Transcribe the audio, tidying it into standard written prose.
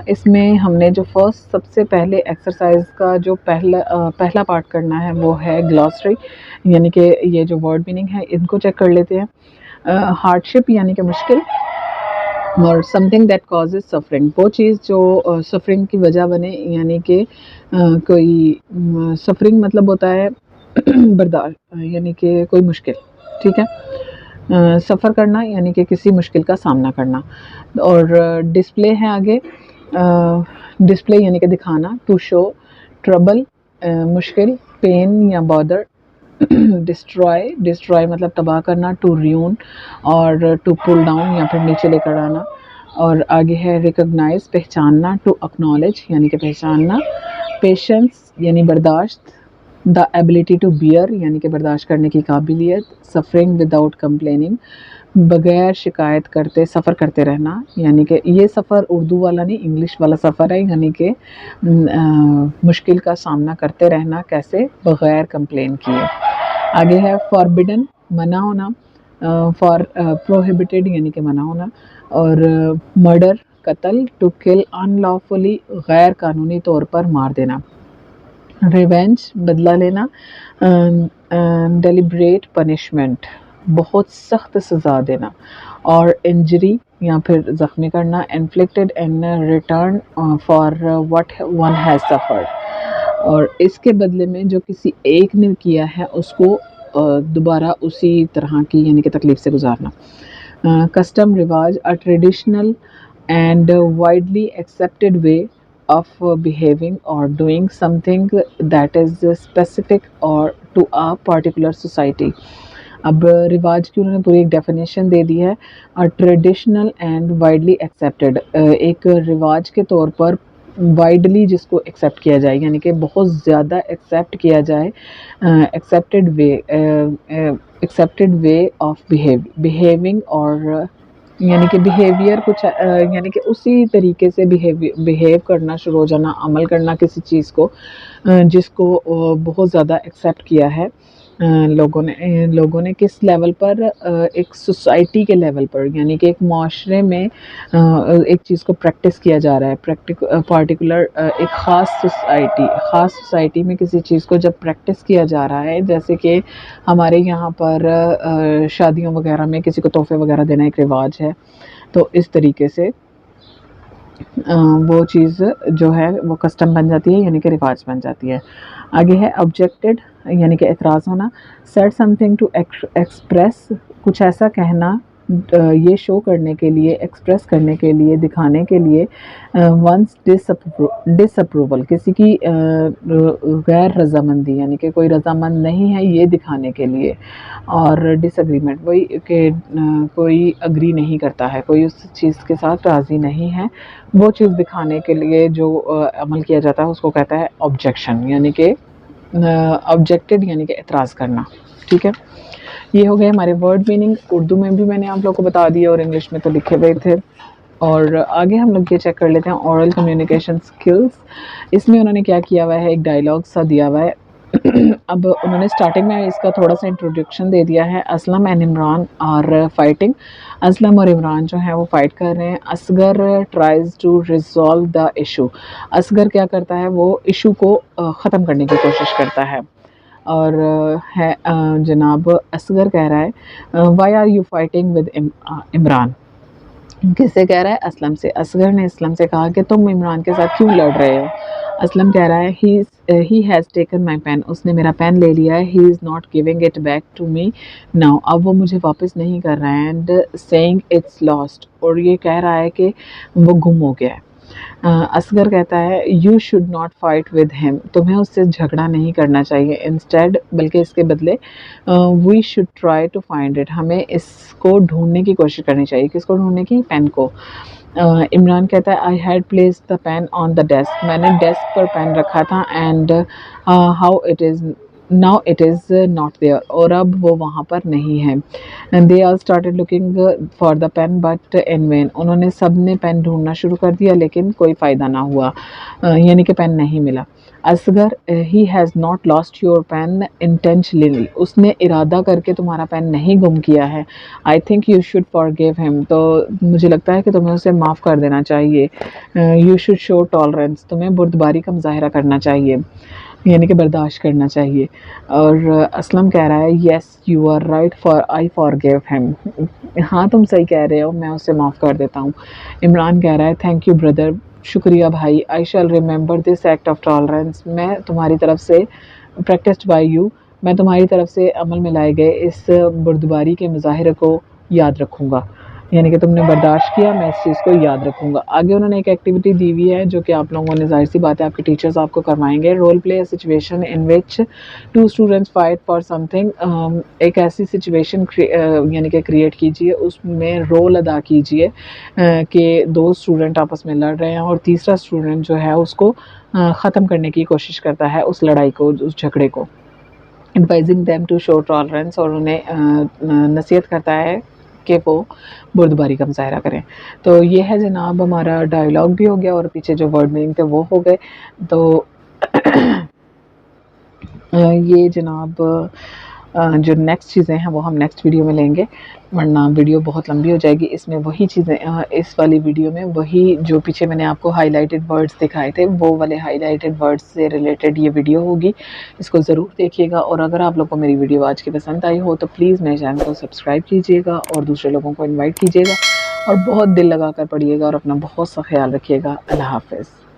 اس میں ہم نے جو فرسٹ سب سے پہلے ایکسرسائز کا جو پہلا پارٹ کرنا ہے وہ ہے گلاسری، یعنی کہ یہ جو ورڈ میننگ ہے ان کو چیک کر لیتے ہیں۔ ہارڈ شپ یعنی کہ مشکل، اور some thing that causes suffering, وہ چیز جو سفرنگ کی وجہ بنے، یعنی کہ کوئی سفرنگ مطلب ہوتا ہے برداشت، یعنی کہ کوئی مشکل، ٹھیک ہے۔ سفر کرنا یعنی کہ کسی مشکل کا سامنا کرنا، اور ڈسپلے ہے آگے، ڈسپلے یعنی کہ دکھانا، ٹو شو، ٹربل مشکل، پین یا بادر، ڈسٹرائے مطلب تباہ کرنا، ٹو ریون اور ٹو پل ڈاؤن یا پھر نیچے لے کر آنا، اور آگے ہے ریکگنائز پہچاننا، ٹو اکنالج یعنی کہ پہچاننا، پیشنس یعنی برداشت، دا ایبلٹی ٹو بیئر یعنی کہ برداشت کرنے کی قابلیت، سفرنگ وداؤٹ کمپلیننگ بغیر شکایت کرتے سفر کرتے رہنا، یعنی کہ یہ سفر اردو والا نہیں انگلش والا سفر ہے، یعنی کہ مشکل کا سامنا کرتے رہنا، کیسے؟ بغیر کمپلین کیے۔ آگے ہے فاربیڈن منع ہونا، فار پروہیبٹیڈ یعنی کہ منع ہونا، اور مرڈر قتل، ٹو کل ان لافلی غیر قانونی طور پر مار دینا، ریونج بدلہ لینا، ڈیلیبریٹ پنشمنٹ بہت سخت سزا دینا، اور انجری یا پھر زخمی کرنا، inflicted in return for what one has suffered, اور اس کے بدلے میں جو کسی ایک نے کیا ہے اس کو دوبارہ اسی طرح کی یعنی کہ تکلیف سے گزارنا۔ کسٹم رواج، a traditional and widely accepted way of behaving or doing something that is specific or to a particular society۔ اب رواج کی انہوں نے پوری ایک ڈیفینیشن دے دی ہے، ٹریڈیشنل اینڈ وائڈلی ایکسیپٹیڈ، ایک رواج کے طور پر وائڈلی جس کو ایکسیپٹ کیا جائے یعنی کہ بہت زیادہ ایکسیپٹ کیا جائے، ایکسیپٹیڈ وے آف بیہیونگ، اور یعنی کہ بیہیویئر کچھ یعنی کہ اسی طریقے سے بیہیو کرنا، شروع ہو جانا، عمل کرنا کسی چیز کو جس کو بہت زیادہ ایکسیپٹ کیا ہے لوگوں نے کس لیول پر؟ ایک سوسائٹی کے لیول پر، یعنی کہ ایک معاشرے میں ایک چیز کو پریکٹس کیا جا رہا ہے، پارٹیکولر ایک خاص سوسائٹی میں کسی چیز کو جب پریکٹس کیا جا رہا ہے، جیسے کہ ہمارے یہاں پر شادیوں وغیرہ میں کسی کو تحفے وغیرہ دینا ایک رواج ہے، تو اس طریقے سے وہ چیز جو ہے وہ کسٹم بن جاتی ہے یعنی کہ رواج بن جاتی ہے۔ آگے ہے آبجیکٹڈ یعنی کہ اعتراض ہونا، said something to express کچھ ایسا کہنا، یہ شو کرنے کے لیے، ایکسپریس کرنے کے لیے، دکھانے کے لیے، ونس ڈس اپروول کسی کی غیر رضامندی یعنی کہ کوئی رضامند نہیں ہے یہ دکھانے کے لیے، اور ڈس اگریمنٹ وہی کہ کوئی اگری نہیں کرتا ہے، کوئی اس چیز کے ساتھ راضی نہیں ہے، وہ چیز دکھانے کے لیے جو عمل کیا جاتا ہے اس کو کہتا ہے آبجیکشن، یعنی کہ آبجیکٹڈ یعنی کہ اعتراض کرنا، ٹھیک ہے۔ یہ ہو گئے ہمارے ورڈ میننگ، اردو میں بھی میں نے آپ لوگوں کو بتا دیا اور انگلش میں تو لکھے ہوئے تھے، اور آگے ہم لوگ یہ چیک کر لیتے ہیں اورل کمیونیکیشن سکلز۔ اس میں انہوں نے کیا کیا ہوا ہے، ایک ڈائلاگ سا دیا ہوا ہے۔ اب انہوں نے سٹارٹنگ میں اس کا تھوڑا سا انٹروڈکشن دے دیا ہے، Aslam and Imran are fighting, Aslam اور عمران جو ہیں وہ فائٹ کر رہے ہیں، Asghar tries to resolve the issue, Asghar کیا کرتا ہے وہ ایشو کو ختم کرنے کی کوشش کرتا ہے، اور ہے جناب اصغر کہہ رہا ہے why are you fighting with Imran, کس سے کہہ رہا ہے؟ اسلم سے۔ اصغر نے اسلم سے کہا کہ تم عمران کے ساتھ کیوں لڑ رہے ہو؟ اسلم کہہ رہا ہے he has taken my pen، اس نے میرا پین لے لیا ہے، he is not giving it back to me now، اب وہ مجھے واپس نہیں کر رہا ہے، and saying it's lost، اور یہ کہہ رہا ہے کہ وہ گم ہو گیا ہے۔ اصغر کہتا ہے you should not fight with him، تمہیں اس سے جھگڑا نہیں کرنا چاہیے، instead بلکہ اس کے بدلے we should try to find it، ہمیں اس کو ڈھونڈنے کی کوشش کرنی چاہیے، کس کو ڈھونڈنے کی؟ پین کو۔ عمران کہتا ہے I had placed the pen on the desk، میں نے ڈیسک پر پین رکھا تھا، and how it is now it is not there, اور اب وہ وہاں پر نہیں ہے. and they all started looking for the pen but in vain. انہوں نے سب نے پین ڈھونڈنا شروع کر دیا لیکن کوئی فائدہ نہ ہوا، یعنی کہ پین نہیں ملا. Asghar he has not lost your pen intentionally. اس نے ارادہ کر کے تمہارا پین نہیں گم کیا ہے. I think you should forgive him. تو مجھے لگتا ہے کہ تمہیں اسے معاف کر دینا چاہیے. You should show tolerance. تمہیں بردباری کا مظاہرہ کرنا چاہیے، یعنی کہ برداشت کرنا چاہیے. اور اسلم کہہ رہا ہے yes you are right for I forgive him. ہاں تم صحیح کہہ رہے ہو، میں اسے معاف کر دیتا ہوں. عمران کہہ رہا ہے تھینک یو بردر، شکریہ بھائی. I shall remember this act of tolerance. میں تمہاری طرف سے پریکٹسڈ بائی یو، میں تمہاری طرف سے عمل میں لائے گئے اس بردباری کے مظاہرے کو یاد رکھوں گا، یعنی کہ تم نے برداشت کیا، میں اس چیز کو یاد رکھوں گا. آگے انہوں نے ایک ایکٹیویٹی دی ہوئی ہے جو کہ آپ لوگوں نے، ظاہر سی بات ہے آپ کے ٹیچرز آپ کو کروائیں گے. Role play a situation in which two students fight for something. ایک ایسی سچویشن یعنی کہ کریٹ کیجیے، اس میں رول ادا کیجیے کہ دو اسٹوڈنٹ آپس میں لڑ رہے ہیں اور تیسرا اسٹوڈنٹ جو ہے اس کو ختم کرنے کی کوشش کرتا ہے اس لڑائی کو، اس جھگڑے کو. advising them to show tolerance. اور انہیں نصیحت کرتا ہے کہ وہ بردباری کا مظاہرہ کریں. تو یہ ہے جناب ہمارا ڈائلاگ بھی ہو گیا اور پیچھے جو ورڈ میننگ تھے وہ ہو گئے. تو یہ جناب جو نیکسٹ چیزیں ہیں وہ ہم نیکسٹ ویڈیو میں لیں گے، ورنہ ویڈیو بہت لمبی ہو جائے گی. اس میں وہی چیزیں اس والی ویڈیو میں وہی جو پیچھے میں نے آپ کو ہائی لائٹڈ ورڈز دکھائے تھے وہ والے ہائی لائٹڈ ورڈز سے ریلیٹڈ یہ ویڈیو ہوگی. اس کو ضرور دیکھیے گا. اور اگر آپ لوگوں کو میری ویڈیو آج کی پسند آئی ہو تو پلیز میرے چینل کو سبسکرائب کیجیے گا اور دوسرے لوگوں کو انوائٹ کیجیے گا اور بہت دل لگا کر پڑھیے گا اور اپنا بہت سا خیال رکھیے گا. اللہ حافظ.